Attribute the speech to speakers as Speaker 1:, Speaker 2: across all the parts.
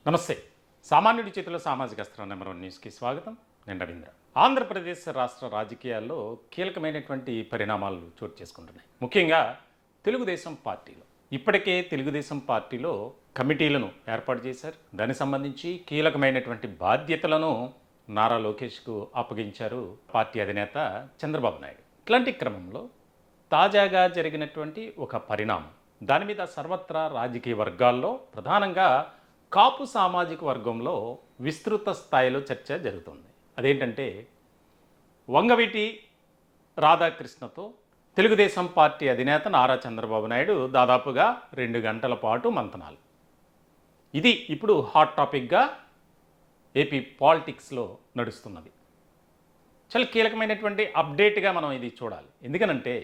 Speaker 1: నమస్తే. సామాన్యుడి చేతిలో సామాజిక అస్త్రం నెంబర్ 1 న్యూస్కి స్వాగతం. నేను రవీంద్ర. ఆంధ్రప్రదేశ్ రాష్ట్ర రాజకీయాల్లో కీలకమైనటువంటి పరిణామాలు చోటు చేసుకుంటున్నాయి. ముఖ్యంగా తెలుగుదేశం పార్టీలో ఇప్పటికే తెలుగుదేశం పార్టీలో కమిటీలను ఏర్పాటు చేశారు. దానికి సంబంధించి కీలకమైనటువంటి బాధ్యతలను నారా లోకేష్కు అప్పగించారు పార్టీ అధినేత చంద్రబాబు నాయుడు. ఇట్లాంటి క్రమంలో తాజాగా జరిగినటువంటి ఒక పరిణామం, దాని మీద సర్వత్రా రాజకీయ వర్గాల్లో ప్రధానంగా కాపు సామాజిక వర్గంలో విస్తృత స్థాయిలో చర్చ జరుగుతుంది. అదేంటంటే వంగవీటి రాధాకృష్ణతో తెలుగుదేశం పార్టీ అధినేత నారా చంద్రబాబు నాయుడు దాదాపుగా 2 గంటల పాటు మంతనాలు. ఇది ఇప్పుడు హాట్ టాపిక్గా ఏపీ పాలిటిక్స్లో నడుస్తున్నది. చాలా కీలకమైనటువంటి అప్డేట్గా మనం ఇది చూడాలి. ఎందుకనంటే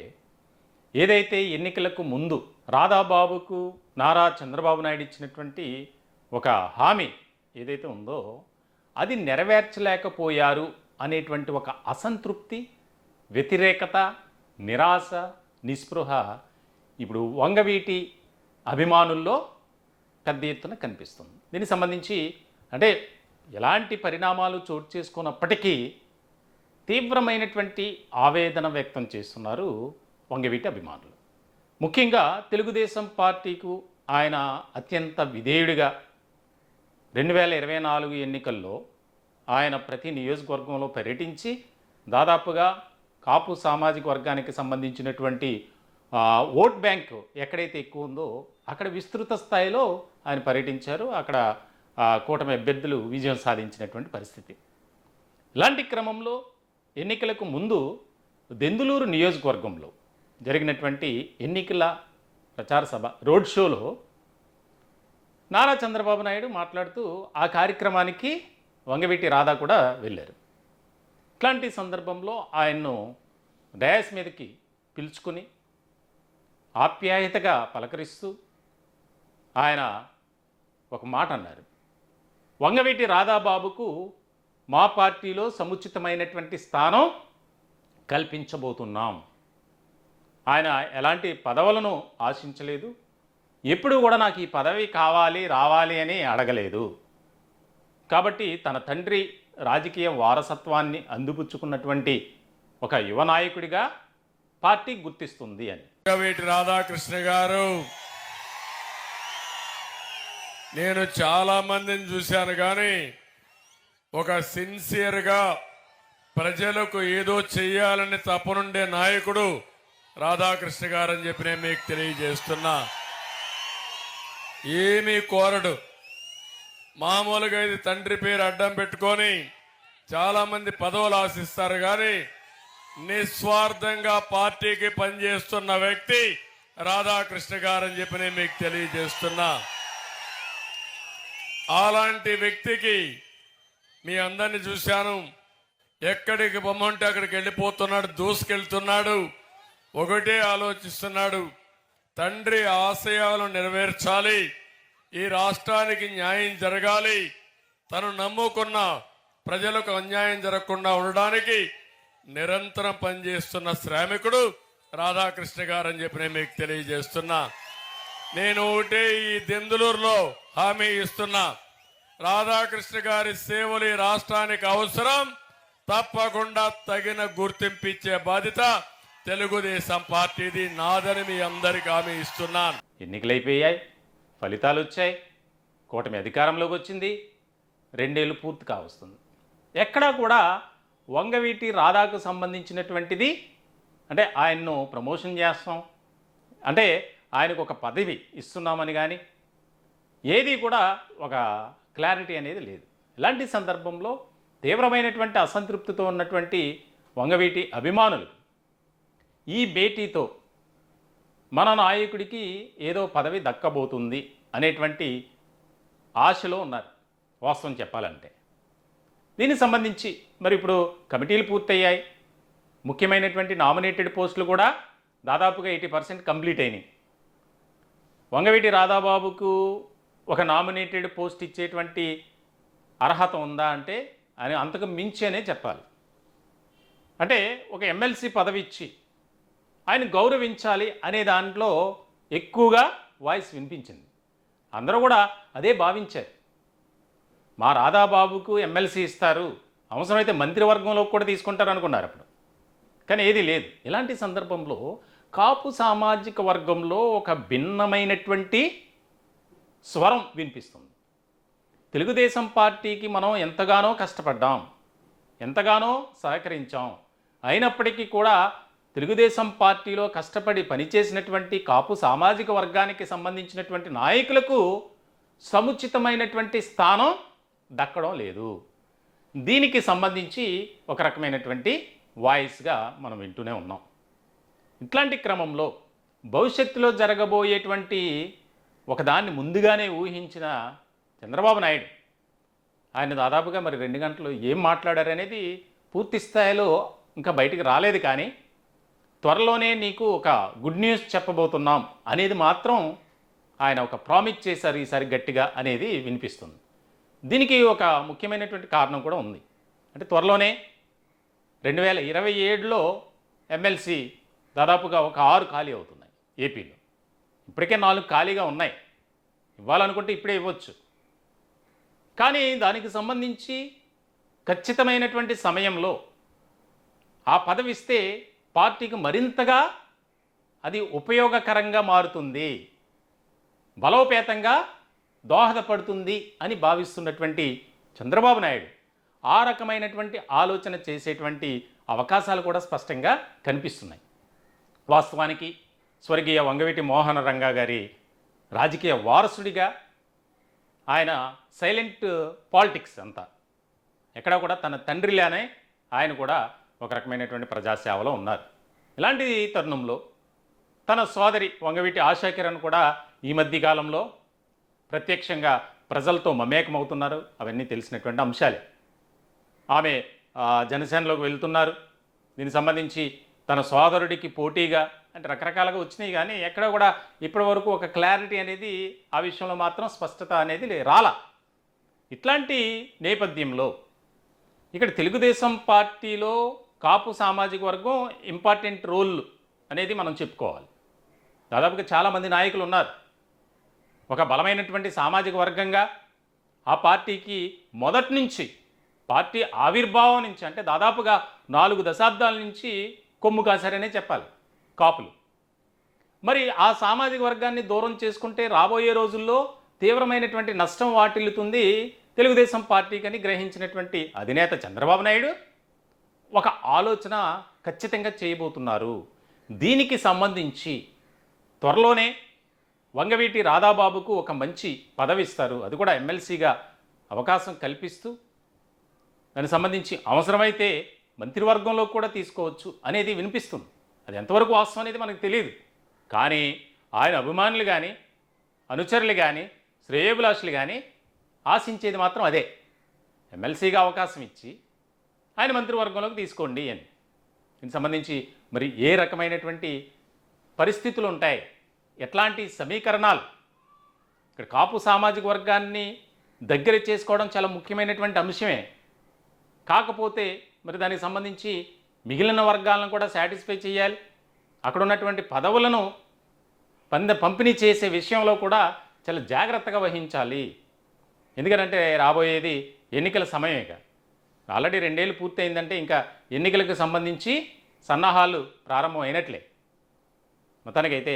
Speaker 1: ఏదైతే ఎన్నికలకు ముందు రాధాబాబుకు నారా చంద్రబాబు నాయుడు ఇచ్చినటువంటి ఒక హామీ ఏదైతే ఉందో అది నెరవేర్చలేకపోయారు అనేటువంటి ఒక అసంతృప్తి, వ్యతిరేకత, నిరాశ, నిస్పృహ ఇప్పుడు వంగవీటి అభిమానుల్లో పెద్ద ఎత్తున కనిపిస్తుంది. దీనికి సంబంధించి అంటే ఎలాంటి పరిణామాలు చోటు చేసుకున్నప్పటికీ తీవ్రమైనటువంటి ఆవేదన వ్యక్తం చేస్తున్నారు వంగవీటి అభిమానులు. ముఖ్యంగా తెలుగుదేశం పార్టీకు ఆయన అత్యంత విధేయుడిగా 2024 ఎన్నికల్లో ఆయన ప్రతి నియోజకవర్గంలో పర్యటించి దాదాపుగా కాపు సామాజిక వర్గానికి సంబంధించినటువంటి ఓట్ బ్యాంక్ ఎక్కడైతే ఎక్కువ ఉందో అక్కడ విస్తృత స్థాయిలో ఆయన పర్యటించారు. అక్కడ కూటమి అభ్యర్థులు విజయం సాధించినటువంటి పరిస్థితి. ఇలాంటి క్రమంలో ఎన్నికలకు ముందు దెందులూరు నియోజకవర్గంలో జరిగినటువంటి ఎన్నికల ప్రచార సభ రోడ్ షోలో నారా చంద్రబాబు నాయుడు మాట్లాడుతూ ఆ కార్యక్రమానికి వంగవీటి రాధా కూడా వెళ్ళారు. ఇట్లాంటి సందర్భంలో ఆయన్ను డయాస్ మీదకి పిలుచుకుని ఆప్యాయతగా పలకరిస్తూ ఆయన ఒక మాట అన్నారు. వంగవీటి రాధాబాబుకు మా పార్టీలో సముచితమైనటువంటి స్థానం కల్పించబోతున్నాం. ఆయన ఎలాంటి పదవులను ఆశించలేదు, ఎప్పుడు కూడా నాకు ఈ పదవి కావాలి రావాలి అని అడగలేదు. కాబట్టి తన తండ్రి రాజకీయ వారసత్వాన్ని అందిపుచ్చుకున్నటువంటి ఒక యువ నాయకుడిగా పార్టీ గుర్తిస్తుంది అని.
Speaker 2: వంగవీటి రాధాకృష్ణ గారు, నేను చాలా మందిని చూశాను, కానీ ఒక సిన్సియర్గా ప్రజలకు ఏదో చెయ్యాలని తపనుండే నాయకుడు రాధాకృష్ణ గారు అని చెప్పి నేను మీకు తెలియజేస్తున్నా. ఏమీ కోరడు. మామూలుగా ఇది తండ్రి పేరు అడ్డం పెట్టుకొని చాలా మంది పదవులు ఆశిస్తారు, కానీ నిస్వార్థంగా పార్టీకి పనిచేస్తున్న వ్యక్తి రాధాకృష్ణ గారు అని చెప్పి నేను మీకు తెలియజేస్తున్నా. అలాంటి వ్యక్తికి మీ అందరిని చూశాను. ఎక్కడికి బొమ్మంటే అక్కడికి వెళ్ళిపోతున్నాడు, దూసుకెళ్తున్నాడు. ఒకటే ఆలోచిస్తున్నాడు, తండ్రి ఆశయాలను నెరవేర్చాలి, ఈ రాష్ట్రానికి న్యాయం జరగాలి, తను నమ్ముకున్న ప్రజలకు అన్యాయం జరగకుండా ఉండడానికి నిరంతరం పనిచేస్తున్న శ్రామికుడు రాధాకృష్ణ గారు అని చెప్పి నేను మీకు తెలియజేస్తున్నా. నేను ఒకటే ఈ దెందులూరులో హామీ ఇస్తున్నా, రాధాకృష్ణ గారి సేవలు ఈ రాష్ట్రానికి అవసరం. తప్పకుండా తగిన గుర్తింపు ఇచ్చే బాధ్యత తెలుగుదేశం పార్టీది, నాదని మీ అందరికీ హామీ ఇస్తున్నాను.
Speaker 1: ఎన్నికలు అయిపోయాయి, ఫలితాలు వచ్చాయి, కూటమి అధికారంలోకి వచ్చింది, 2 ఏళ్ళు పూర్తి కావస్తుంది. ఎక్కడా కూడా వంగవీటి రాధాకు సంబంధించినటువంటిది అంటే ఆయన్ను ప్రమోషన్ చేస్తాం అంటే ఆయనకు ఒక పదవి ఇస్తున్నామని కానీ ఏది కూడా ఒక క్లారిటీ అనేది లేదు. ఇలాంటి సందర్భంలో తీవ్రమైనటువంటి అసంతృప్తితో ఉన్నటువంటి వంగవీటి అభిమానులు ఈ భేటీతో మన నాయకుడికి ఏదో పదవి దక్కబోతుంది అనేటువంటి ఆశలో ఉన్నారు వాస్తవం చెప్పాలంటే. దీనికి సంబంధించి మరి ఇప్పుడు కమిటీలు పూర్తయ్యాయి. ముఖ్యమైనటువంటి నామినేటెడ్ పోస్టులు కూడా దాదాపుగా 80% కంప్లీట్ అయినాయి. వంగవీటి రాధాబాబుకు ఒక నామినేటెడ్ పోస్ట్ ఇచ్చేటువంటి అర్హత ఉందా అంటే అని అంతకు మించి అనే చెప్పాలి. అంటే ఒక ఎమ్మెల్సీ పదవి ఇచ్చి ఆయన గౌరవించాలి అనే దాంట్లో ఎక్కువగా వాయిస్ వినిపించింది. అందరూ కూడా అదే భావించారు. మా రాధాబాబుకు ఎమ్మెల్సీ ఇస్తారు, అవసరమైతే మంత్రివర్గంలో కూడా తీసుకుంటారు అనుకున్నారు అప్పుడు. కానీ ఏది లేదు. ఇలాంటి సందర్భంలో కాపు సామాజిక వర్గంలో ఒక భిన్నమైనటువంటి స్వరం వినిపిస్తుంది. తెలుగుదేశం పార్టీకి మనం ఎంతగానో కష్టపడ్డాం, ఎంతగానో సహకరించాం, అయినప్పటికీ కూడా తెలుగుదేశం పార్టీలో కష్టపడి పనిచేసినటువంటి కాపు సామాజిక వర్గానికి సంబంధించినటువంటి నాయకులకు సముచితమైనటువంటి స్థానం దక్కడం లేదు. దీనికి సంబంధించి ఒక రకమైనటువంటి వాయిస్గా మనం వింటూనే ఉన్నాం. ఇట్లాంటి క్రమంలో భవిష్యత్తులో జరగబోయేటువంటి ఒకదాన్ని ముందుగానే ఊహించిన చంద్రబాబు నాయుడు, ఆయన దాదాపుగా మరి 2 గంటలు ఏం మాట్లాడారనేది పూర్తి స్థాయిలో ఇంకా బయటికి రాలేదు. కానీ త్వరలోనే నీకు ఒక గుడ్ న్యూస్ చెప్పబోతున్నాం అనేది మాత్రం ఆయన ఒక ప్రామిస్ చేశారు ఈసారి గట్టిగా అనేది వినిపిస్తుంది. దీనికి ఒక ముఖ్యమైనటువంటి కారణం కూడా ఉంది. అంటే త్వరలోనే 2027లో ఎమ్మెల్సీ దాదాపుగా ఒక 6 ఖాళీ అవుతున్నాయి ఏపీలో. ఇప్పటికే 4 ఖాళీగా ఉన్నాయి. ఇవ్వాలనుకుంటే ఇప్పుడే ఇవ్వచ్చు. కానీ దానికి సంబంధించి ఖచ్చితమైనటువంటి సమయంలో ఆ పదవి ఇస్తే పార్టీకి మరింతగా అది ఉపయోగకరంగా మారుతుంది, బలోపేతంగా దోహదపడుతుంది అని భావిస్తున్నటువంటి చంద్రబాబు నాయుడు ఆ రకమైనటువంటి ఆలోచన చేసేటువంటి అవకాశాలు కూడా స్పష్టంగా కనిపిస్తున్నాయి. వాస్తవానికి స్వర్గీయ వంగవీటి మోహన రంగా గారి రాజకీయ వారసుడిగా ఆయన సైలెంట్ పాలిటిక్స్ అంతా, ఎక్కడ కూడా తన తండ్రిలానే ఆయన కూడా ఒక రకమైనటువంటి ప్రజాసేవలో ఉన్నారు. ఇలాంటి తరుణంలో తన సోదరి వంగవీటి ఆశాకిరణ్ కూడా ఈ మధ్య కాలంలో ప్రత్యక్షంగా ప్రజలతో మమేకమవుతున్నారు. అవన్నీ తెలిసినటువంటి అంశాలే. ఆమె జనసేనలోకి వెళ్తున్నారు. దీనికి సంబంధించి తన సోదరుడికి పోటీగా అంటే రకరకాలుగా వచ్చినాయి. కానీ ఎక్కడ కూడా ఇప్పటి వరకు ఒక క్లారిటీ అనేది ఆ విషయంలో మాత్రం స్పష్టత అనేది రాలా. ఇట్లాంటి నేపథ్యంలో ఇక్కడ తెలుగుదేశం పార్టీలో కాపు సామాజిక వర్గం ఇంపార్టెంట్ రోల్ అనేది మనం చెప్పుకోవాలి. దాదాపుగా చాలామంది నాయకులు ఉన్నారు. ఒక బలమైనటువంటి సామాజిక వర్గంగా ఆ పార్టీకి మొదటి నుంచి, పార్టీ ఆవిర్భావం నుంచి, అంటే దాదాపుగా 4 దశాబ్దాల నుంచి కొమ్ము కాశారనే చెప్పాలి కాపులు. మరి ఆ సామాజిక వర్గాన్ని దూరం చేసుకుంటే రాబోయే రోజుల్లో తీవ్రమైనటువంటి నష్టం వాటిల్లుతుంది తెలుగుదేశం పార్టీకి అని గ్రహించినటువంటి అధినేత చంద్రబాబు నాయుడు ఒక ఆలోచన ఖచ్చితంగా చేయబోతున్నారు. దీనికి సంబంధించి త్వరలోనే వంగవీటి రాధాబాబుకు ఒక మంచి పదవి ఇస్తారు, అది కూడా ఎమ్మెల్సీగా అవకాశం కల్పిస్తూ దానికి సంబంధించి అవసరమైతే మంత్రివర్గంలో కూడా తీసుకోవచ్చు అనేది వినిపిస్తుంది. అది ఎంతవరకు వాస్తవం అనేది మనకు తెలియదు. కానీ ఆయన అభిమానులు కానీ, అనుచరులు కానీ, శ్రేయోభిలాషులు కానీ ఆశించేది మాత్రం అదే, ఎమ్మెల్సీగా అవకాశం ఇచ్చి ఆయన మంత్రివర్గంలోకి తీసుకోండి అని. దీనికి సంబంధించి మరి ఏ రకమైనటువంటి పరిస్థితులు ఉంటాయి, ఎట్లాంటి సమీకరణాలు, ఇక్కడ కాపు సామాజిక వర్గాన్ని దగ్గర చేసుకోవడం చాలా ముఖ్యమైనటువంటి అంశమే. కాకపోతే మరి దానికి సంబంధించి మిగిలిన వర్గాలను కూడా సాటిస్ఫై చేయాలి. అక్కడ ఉన్నటువంటి పదవులను పంపిణీ చేసే విషయంలో కూడా చాలా జాగ్రత్తగా వహించాలి. ఎందుకంటే రాబోయేది ఎన్నికల సమయమేగా. ఆల్రెడీ 2 ఏళ్ళు పూర్తయిందంటే ఇంకా ఎన్నికలకు సంబంధించి సన్నాహాలు ప్రారంభం అయినట్లే. మొత్తానికైతే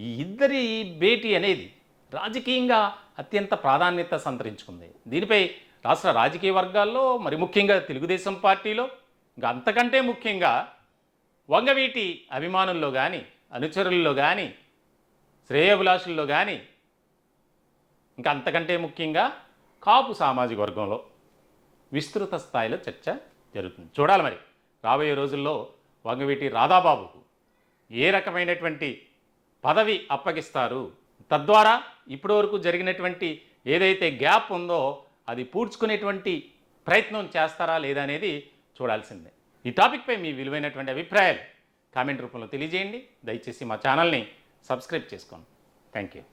Speaker 1: ఈ ఇద్దరి భేటీ అనేది రాజకీయంగా అత్యంత ప్రాధాన్యత సంతరించుకుంది. దీనిపై రాష్ట్ర రాజకీయ వర్గాల్లో, మరి ముఖ్యంగా తెలుగుదేశం పార్టీలో, ఇంకా అంతకంటే ముఖ్యంగా వంగవీటి అభిమానుల్లో కానీ, అనుచరుల్లో కానీ, శ్రేయోభిలాషుల్లో కానీ, ఇంకా అంతకంటే ముఖ్యంగా కాపు సామాజిక వర్గంలో విస్తృత స్థాయిలో చర్చ జరుగుతుంది. చూడాలి మరి రాబోయే రోజుల్లో వంగవీటి రాధాబాబుకు ఏ రకమైనటువంటి పదవి అప్పగిస్తారు, తద్వారా ఇప్పటివరకు జరిగినటువంటి ఏదైతే గ్యాప్ ఉందో అది పూడ్చుకునేటువంటి ప్రయత్నం చేస్తారా లేదా అనేది చూడాల్సిందే. ఈ టాపిక్పై మీ విలువైనటువంటి అభిప్రాయాలు కామెంట్ రూపంలో తెలియజేయండి. దయచేసి మా ఛానల్ని సబ్స్క్రైబ్ చేసుకోండి. Thank you.